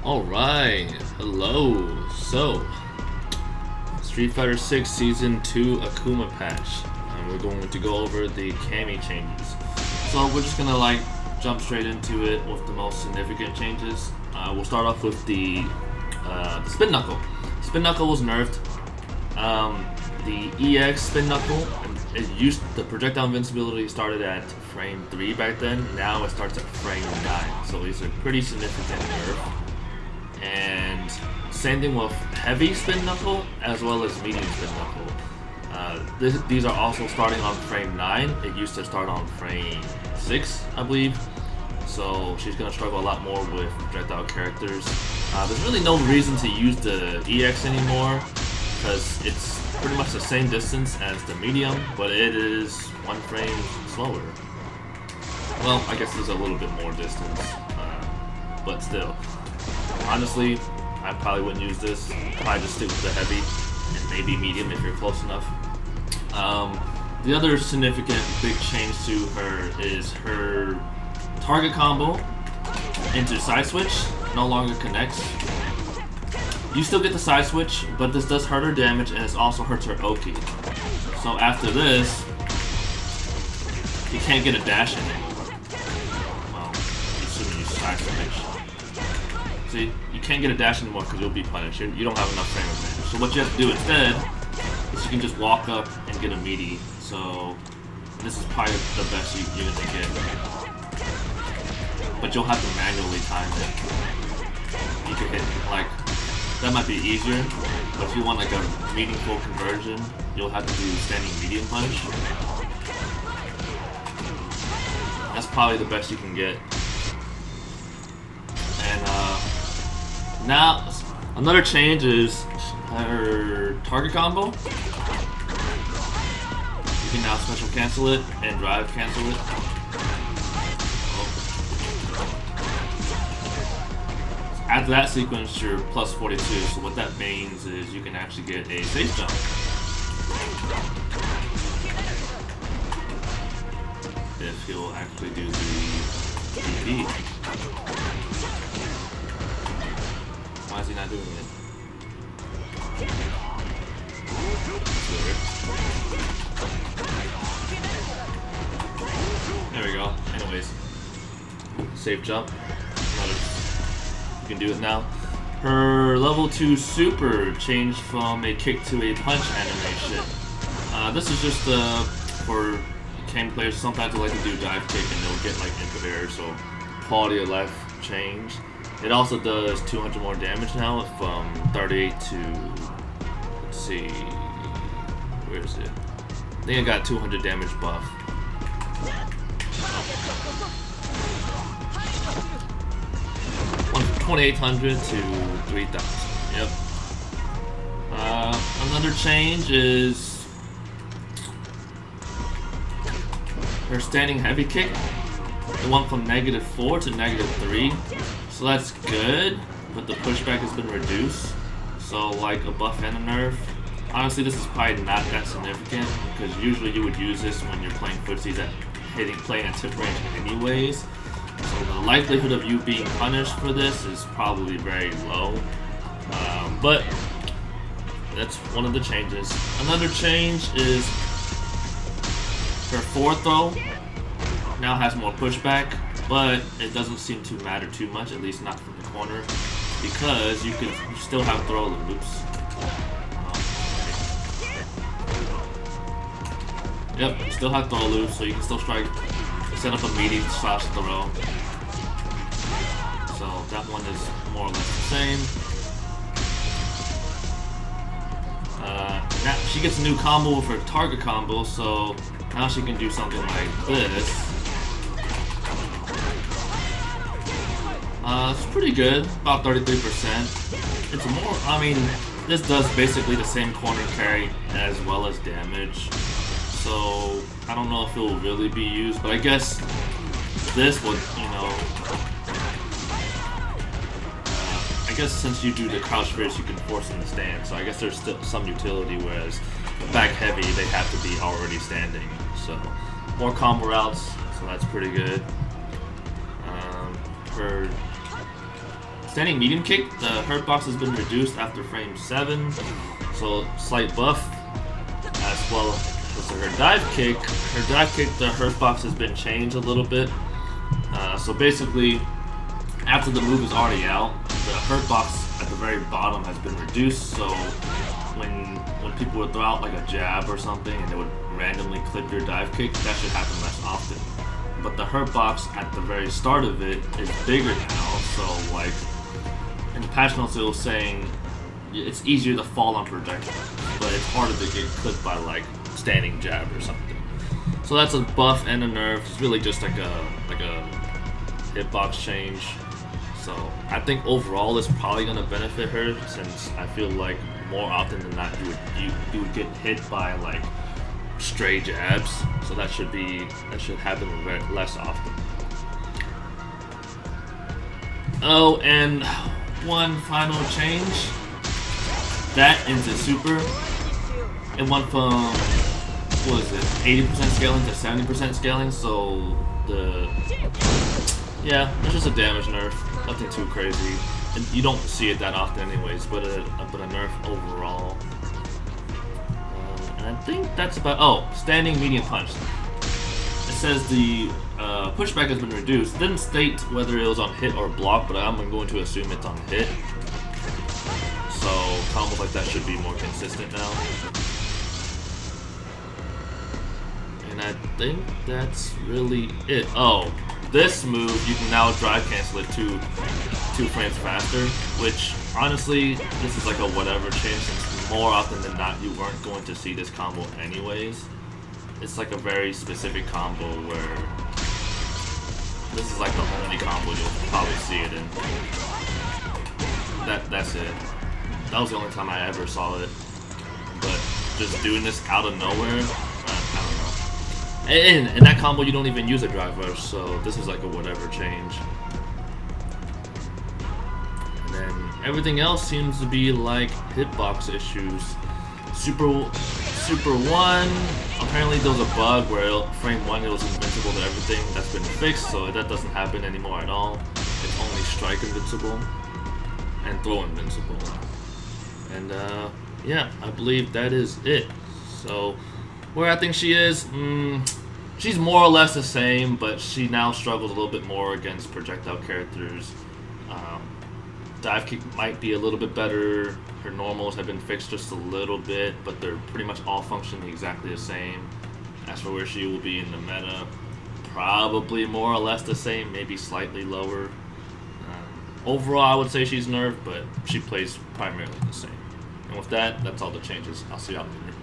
Alright, hello. So, Street Fighter 6 Season 2 Akuma patch. And we're going to go over the Cammy changes. So we're just gonna jump straight into it with the most significant changes. We'll start off with the Spin Knuckle. Spin Knuckle was nerfed. The EX Spin Knuckle, the projectile invincibility started at frame 3 back then. Now it starts at frame 9. So it's a pretty significant nerf. And same thing with heavy Spin Knuckle as well as medium Spin Knuckle. These are also starting on frame 9. It used to start on frame 6, I believe. So she's going to struggle a lot more with projectile characters. There's really no reason to use the EX anymore because it's pretty much the same distance as the medium, but it is 1 frame slower. Well, I guess there's a little bit more distance, but still. Honestly, I probably wouldn't use this. Probably just stick with the heavy and maybe medium if you're close enough. The other significant big change to her is her target combo into side switch no longer connects. You still get the side switch, but this does hurt her damage and it also hurts her Oki. So after this, you can't get a dash anymore. Well, assuming you side switch. See, you can't get a dash anymore because you'll be punished. You don't have enough frame advantage. So what you have to do instead is you can just walk up and get a meaty. So this is probably the best you're gonna get. But you'll have to manually time it. You can hit that might be easier, but if you want a meaningful conversion, you'll have to do standing medium punch. That's probably the best you can get. And now another change is her target combo. You can now special cancel it and drive cancel it. After that sequence, you're plus 42, so what that means is you can actually get a safe jump. If he'll actually do the DP. Why is he not doing it? There we go. Anyways, safe jump. You can do it now. Her level 2 super changed from a kick to a punch animation. This is just for Cammy players. Sometimes they like to do dive kick and they'll get input error, so quality of life change. It also does 200 more damage now from 38 to, let's see, where is it? I think I got 200 damage buff. 2,800 to 3,000. Yep. Another change is her standing heavy kick. It went from -4 to -3, so that's good. But the pushback has been reduced. So a buff and a nerf. Honestly, this is probably not that significant because usually you would use this when you're playing footsies at playing at tip range anyways. So the likelihood of you being punished for this is probably very low, but that's one of the changes. Another change is her forward throw now has more pushback, but it doesn't seem to matter too much, at least not from the corner, because you still have throw loops. Yep, you still have throw loops, so you can still set up a meaty slash throw. So that one is more or less the same. Now she gets a new combo with her target combo, so now she can do something like this. It's pretty good, about 33%. It's more, this does basically the same corner carry as well as damage. So I don't know if it will really be used, but I guess this would, I guess since you do the crouch fierce, you can force them to stand. So I guess there's still some utility, whereas back heavy, they have to be already standing. So more combo routes, so that's pretty good. Her standing medium kick, the hurt box has been reduced after frame 7, so slight buff, as well as her dive kick. Her dive kick, the hurt box has been changed a little bit. So basically, after the move is already out, the hurt box at the very bottom has been reduced, so when people would throw out like a jab or something and they would randomly clip your dive kick, that should happen less often. But the hurt box at the very start of it is bigger now, so like in the patch notes it was saying it's easier to fall on projectiles, but it's harder to get clipped by like standing jab or something. So that's a buff and a nerf. It's really just like a hitbox change. So I think overall it's probably gonna benefit her, since I feel like more often than not you would get hit by like stray jabs. So that should happen less often. Oh, and one final change. That into super. It went from, what is it, 80% scaling to 70% scaling. So it's just a damage nerf. Nothing too crazy. And you don't see it that often anyways, but a nerf overall. And I think that's about, standing medium punch. It says the pushback has been reduced. It didn't state whether it was on hit or block, but I'm going to assume it's on hit. So combos like that should be more consistent now. And I think that's really it. Oh, this move you can now drive cancel it 2 frames faster, which honestly this is like a whatever change, since more often than not you weren't going to see this combo anyways. It's like a very specific combo where this is like the only combo you'll probably see it in. That's it. That was the only time I ever saw it. But just doing this out of nowhere, I don't know. And in that combo you don't even use a drive rush, so this is like a whatever change. And then everything else seems to be like hitbox issues. Super 1, apparently there was a bug where frame 1 it was invincible to everything. That's been fixed, so that doesn't happen anymore at all. It's only strike invincible and throw invincible. And yeah, I believe that is it. So where I think she is, she's more or less the same, but she now struggles a little bit more against projectile characters. Dive kick might be a little bit better. Her normals have been fixed just a little bit, but they're pretty much all functioning exactly the same. As for where she will be in the meta, probably more or less the same, maybe slightly lower. Overall, I would say she's nerfed, but she plays primarily the same. And with that, that's all the changes. I'll see y'all later.